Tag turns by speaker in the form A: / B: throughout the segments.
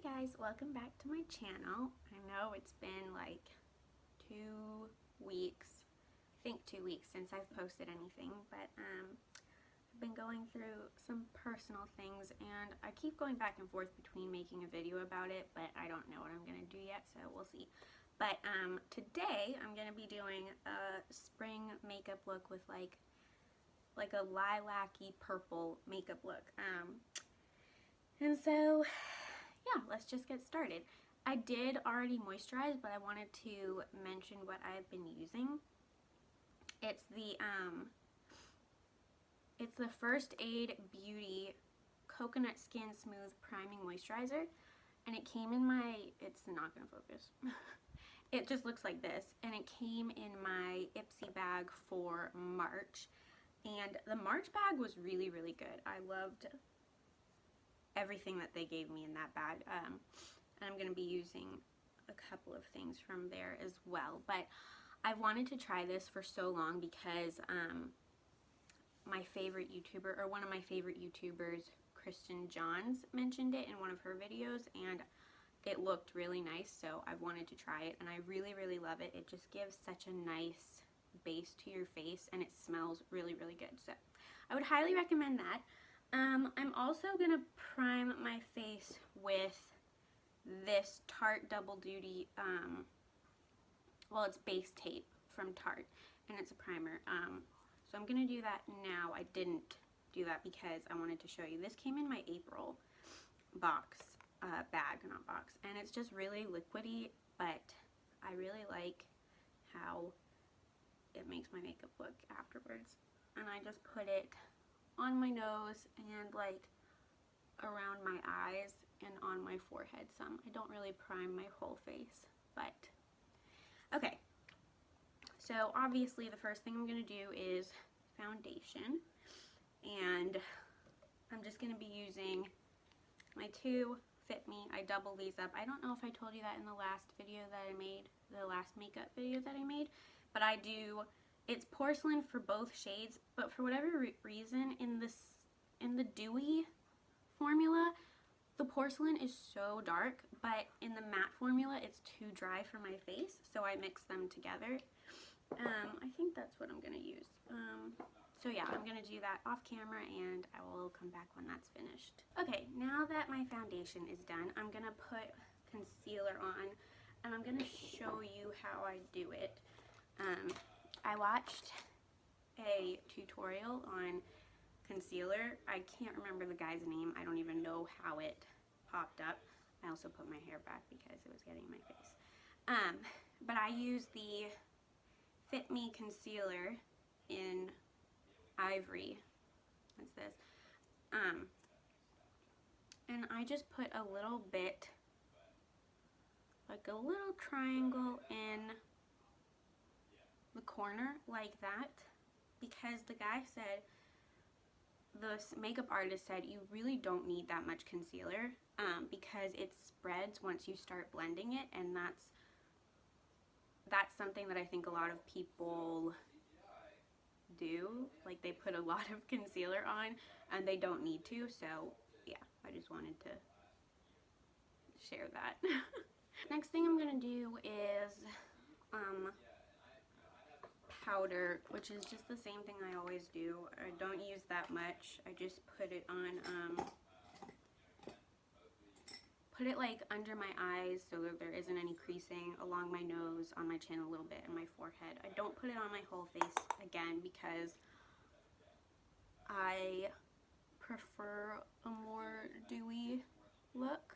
A: guys, welcome back to my channel. I know it's been like 2 weeks, I think 2 weeks since I've posted anything, but I've been going through some personal things and I keep going back and forth between making a video about it, but I don't know what I'm gonna do yet, so we'll see. But today I'm gonna be doing a spring makeup look with like a lilac-y purple makeup look. And so yeah, let's just get started. I did already moisturize, but I wanted to mention what I've been using. It's the First Aid Beauty Coconut Skin Smooth Priming Moisturizer, and it came in my, it's not gonna focus. It just looks like this, and it came in my Ipsy bag for March, and the March bag was really, really good. I loved everything that they gave me in that bag, and I'm going to be using a couple of things from there as well. But I've wanted to try this for so long because my favorite YouTuber, or one of my favorite YouTubers, Kristen Johns, mentioned it in one of her videos, and it looked really nice, so I've wanted to try it, and I really, really love it. It just gives such a nice base to your face, and it smells really, really good, so I would highly recommend that. I'm also going to prime my face with this Tarte Double Duty, well, it's base tape from Tarte, and it's a primer. So I'm going to do that now. I didn't do that because I wanted to show you. This came in my April box, bag, not box, and it's just really liquidy, but I really like how it makes my makeup look afterwards. And I just put it on my nose and like around my eyes and on my forehead some. I don't really prime my whole face, but okay. So obviously the first thing I'm going to do is foundation, and I'm just going to be using my two Fit Me. I double these up. I don't know if I told you that in the last video that I made, the last makeup video that I made, but I do. It's porcelain for both shades, but for whatever reason in the dewy formula, the porcelain is so dark, but in the matte formula it's too dry for my face, so I mix them together. I think that's what I'm going to use. So yeah, I'm going to do that off camera and I will come back when that's finished. Okay, now that my foundation is done, I'm going to put concealer on, and I'm going to show you how I do it. I watched a tutorial on concealer. I can't remember the guy's name. I don't even know how it popped up. I also put my hair back because it was getting in my face. But I use the Fit Me concealer in Ivory. What's this? And I just put a little bit, like a little triangle in the corner like that, because the guy said, the makeup artist said, you really don't need that much concealer because it spreads once you start blending it, and that's something that I think a lot of people do. Like, they put a lot of concealer on and they don't need to, so yeah, I just wanted to share that. Next thing I'm gonna do is powder, which is just the same thing I always do. I don't use that much. I just put it on, put it like under my eyes so that there isn't any creasing, along my nose, on my chin a little bit, and my forehead. I don't put it on my whole face, again, because I prefer a more dewy look.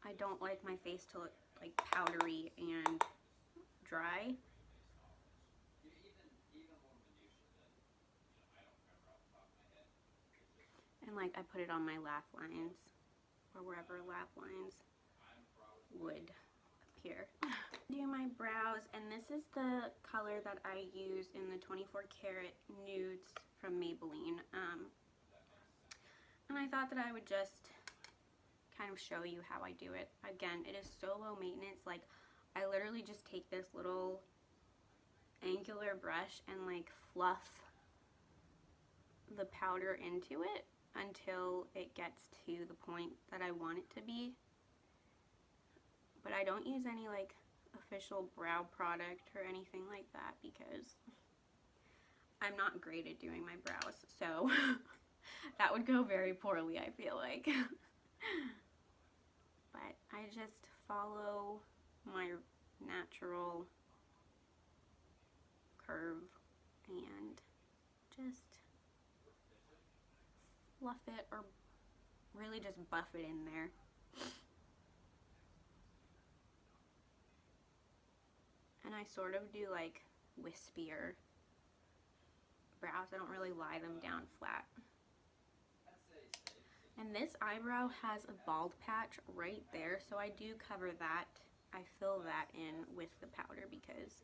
A: I don't like my face to look like powdery and dry. And like, I put it on my laugh lines, or wherever laugh lines would appear. Do my brows, and this is the color that I use in the 24 Karat Nudes from Maybelline. And I thought that I would just kind of show you how I do it. Again, it is so low maintenance. Like, I literally just take this little angular brush and like fluff the powder into it. until it gets to the point that I want it to be. But I don't use any like official brow product or anything like that because I'm not great at doing my brows, so that would go very poorly, I feel like. But I just follow my natural curve and just fluff it, or really just buff it in there. And I sort of do like wispier brows. I don't really lie them down flat. And this eyebrow has a bald patch right there, so I do cover that. I fill that in with the powder because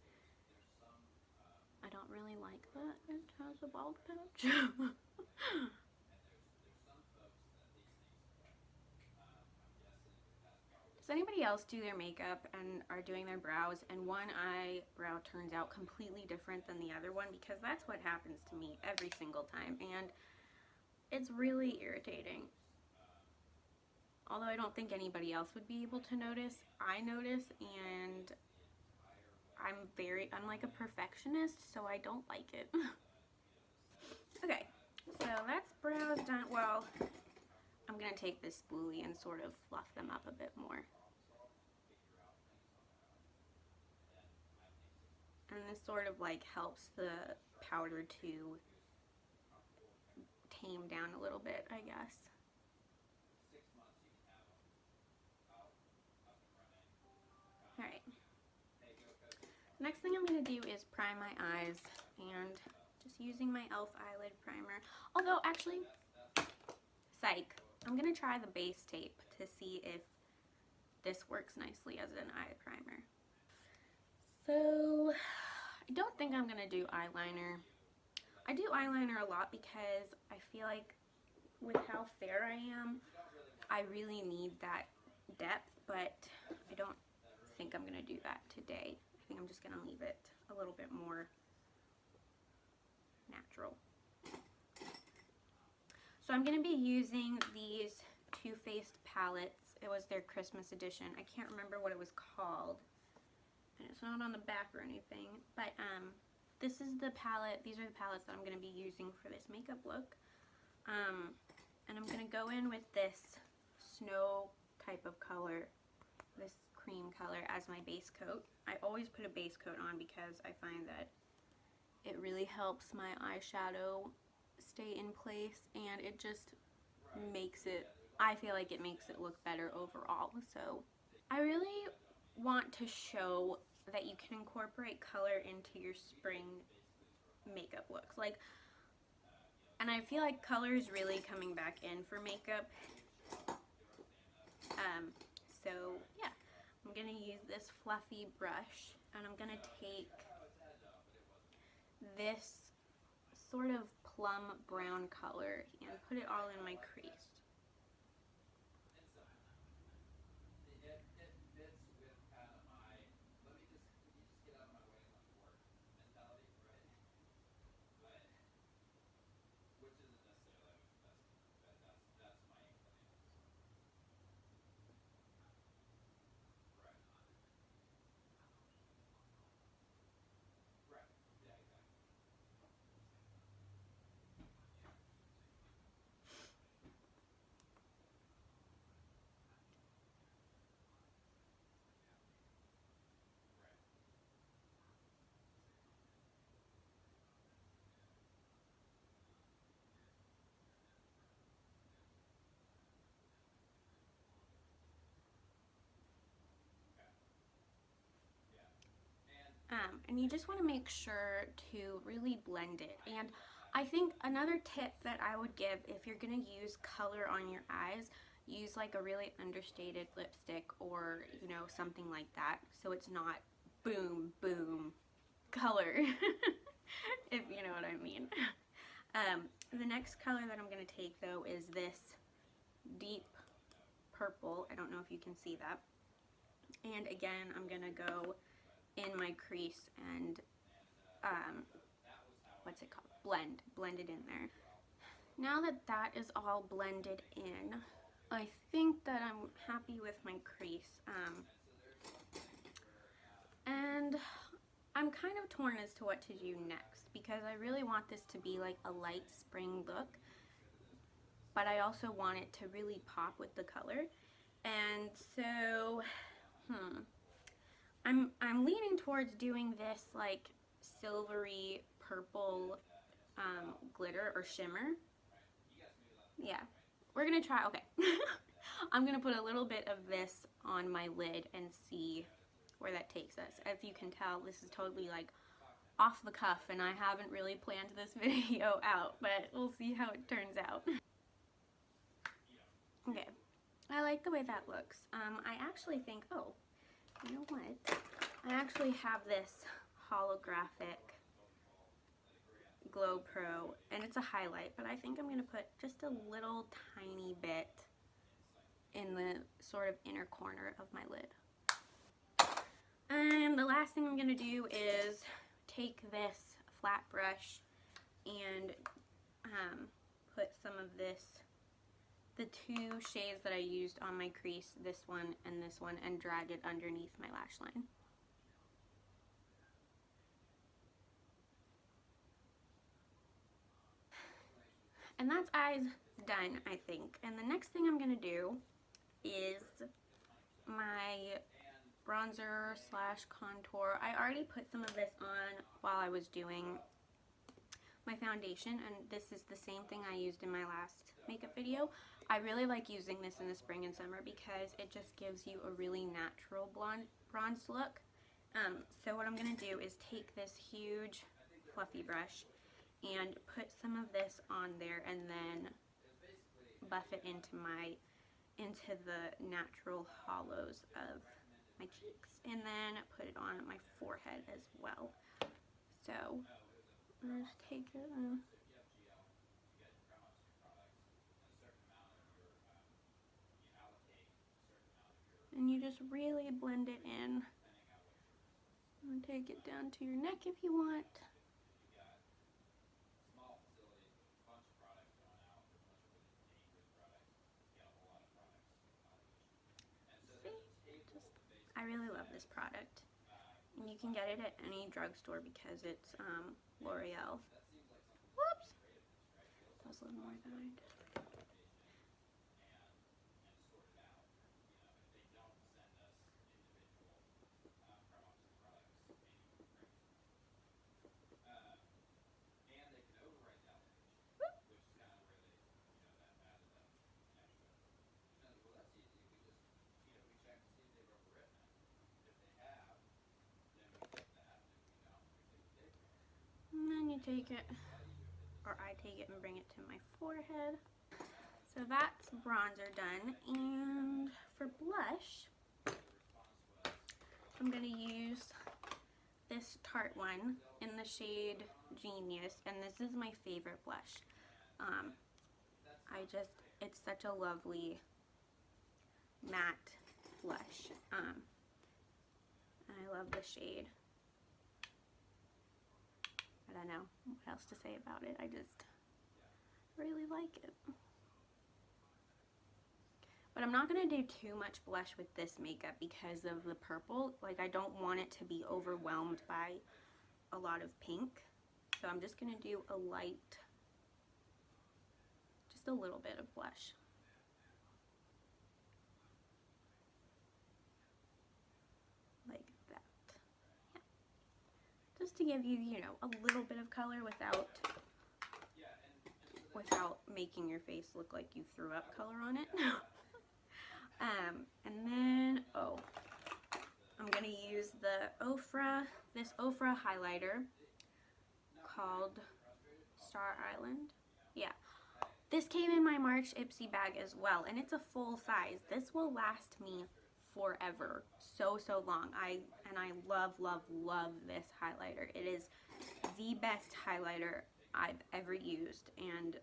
A: I don't really like that it has a bald patch. Does anybody else do their makeup and are doing their brows and one eyebrow turns out completely different than the other one? Because that's what happens to me every single time, and it's really irritating. Although I don't think anybody else would be able to notice, I notice, and I'm like a perfectionist, so I don't like it. Okay, so that's brows done. Well, I'm gonna take this spoolie and sort of fluff them up a bit more. And this sort of like helps the powder to tame down a little bit, I guess. Alright. Next thing I'm going to do is prime my eyes, and just using my e.l.f. eyelid primer. Although, actually, psych, I'm going to try the base tape to see if this works nicely as an eye primer. So, I don't think I'm going to do eyeliner. I do eyeliner a lot because I feel like with how fair I am, I really need that depth, but I don't think I'm going to do that today. I think I'm just going to leave it a little bit more natural. So I'm going to be using these Too Faced palettes. It was their Christmas edition. I can't remember what it was called, and it's not on the back or anything, but this is the palette. These are the palettes that I'm going to be using for this makeup look. And I'm going to go in with this snow type of color, this cream color, as my base coat. I always put a base coat on because I find that it really helps my eyeshadow stay in place, and it just makes it, I feel like it makes it look better overall. So I really want to show that you can incorporate color into your spring makeup looks. Like, and I feel like color is really coming back in for makeup. So yeah, I'm gonna use this fluffy brush, and I'm gonna take this sort of plum brown color and put it all in my crease. And you just want to make sure to really blend it. And I think another tip that I would give, if you're going to use color on your eyes, use like a really understated lipstick, or, you know, something like that, so it's not boom, boom color, if you know what I mean. The next color that I'm going to take, though, is this deep purple. I don't know if you can see that. And again, I'm going to go in my crease and, what's it called? Blend it in there. Now that that is all blended in, I think that I'm happy with my crease. And I'm kind of torn as to what to do next because I really want this to be like a light spring look, but I also want it to really pop with the color. And so, I'm leaning towards doing this like silvery purple glitter or shimmer. Yeah, we're gonna try. Okay. I'm gonna put a little bit of this on my lid and see where that takes us. As you can tell, this is totally like off the cuff and I haven't really planned this video out, but we'll see how it turns out. Okay, I like the way that looks. I actually think, oh, you know what? I actually have this holographic Glow Pro, and it's a highlight, but I think I'm going to put just a little tiny bit in the sort of inner corner of my lid. And the last thing I'm going to do is take this flat brush and put some of this, the two shades that I used on my crease, this one, and drag it underneath my lash line. And that's eyes done, I think. And the next thing I'm going to do is my bronzer slash contour. I already put some of this on while I was doing my foundation, and this is the same thing I used in my last makeup video. I really like using this in the spring and summer because it just gives you a really natural bronzed look. So what I'm going to do is take this huge fluffy brush and put some of this on there and then buff it into the natural hollows of my cheeks, and then put it on my forehead as well. So I'm just take it and you just really blend it in and take it down to your neck if you want. I really love this product, and you can get it at any drugstore because it's L'Oreal. Whoops! That was a little more than I did. And then you take it, or I take it and bring it to my forehead. So that's bronzer done, and for blush, I'm going to use this Tarte one in the shade Genius, and this is my favorite blush. It's such a lovely matte blush, and I love the shade. I don't know what else to say about it. I just really like it. But I'm not going to do too much blush with this makeup because of the purple. Like, I don't want it to be overwhelmed by a lot of pink. So I'm just going to do a light, just a little bit of blush. Like that. Yeah. Just to give you, you know, a little bit of color without making your face look like you threw up color on it. And then, I'm going to use this Ofra highlighter called Star Island. Yeah. This came in my March Ipsy bag as well, and it's a full size. This will last me forever. So long. I love, love, love this highlighter. It is the best highlighter I've ever used, and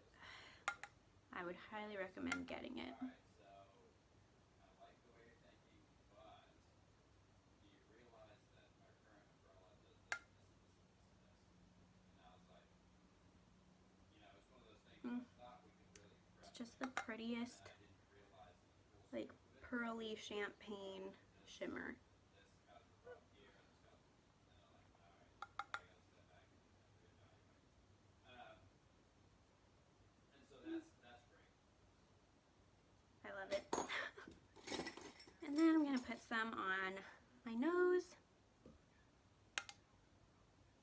A: I would highly recommend getting it. just the prettiest, like, pearly champagne shimmer. I love it. And then I'm going to put some on my nose,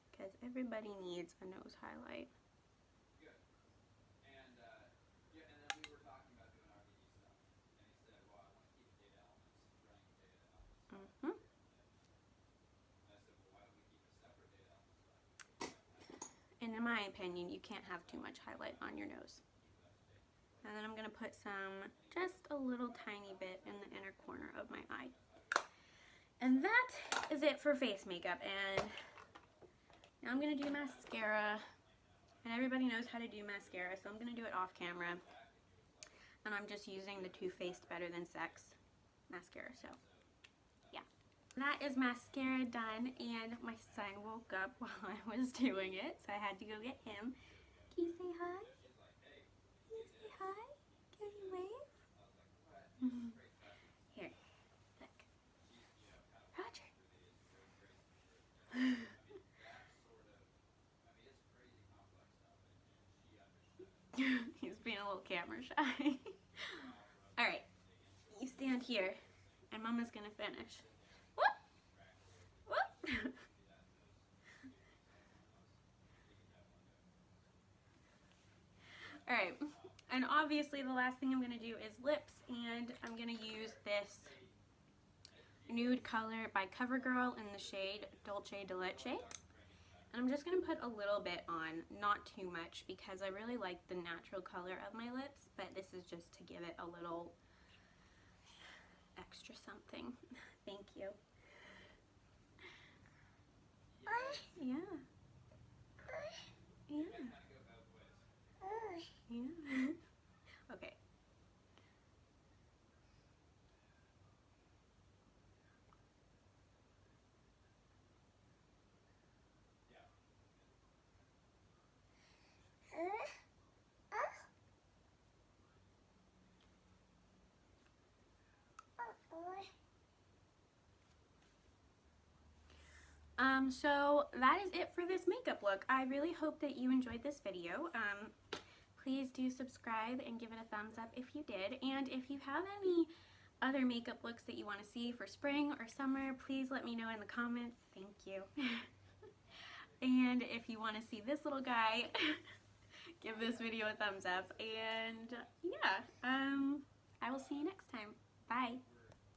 A: because everybody needs a nose highlight. And in my opinion, you can't have too much highlight on your nose. And then I'm going to put some, just a little tiny bit in the inner corner of my eye. And that is it for face makeup. And now I'm going to do mascara. And everybody knows how to do mascara, so I'm going to do it off camera. And I'm just using the Too Faced Better Than Sex mascara, so yeah. That is mascara done, and my son woke up while I was doing it, so I had to go get him. Can you say hi? Can you say hi? Can you wave? Here, look. Roger. He's being a little camera shy. Alright, you stand here, and Mama's gonna finish. Whoop! Whoop! Alright, and obviously the last thing I'm going to do is lips, and I'm going to use this nude color by CoverGirl in the shade Dolce de Leche. And I'm just going to put a little bit on, not too much, because I really like the natural color of my lips, but this is just to give it a little extra something. Thank you. Yeah. Yeah. Yeah. Okay. So that is it for this makeup look. I really hope that you enjoyed this video. Please do subscribe and give it a thumbs up if you did. And if you have any other makeup looks that you want to see for spring or summer, please let me know in the comments. Thank you. And if you want to see this little guy, give this video a thumbs up. And yeah, I will see you next time. Bye.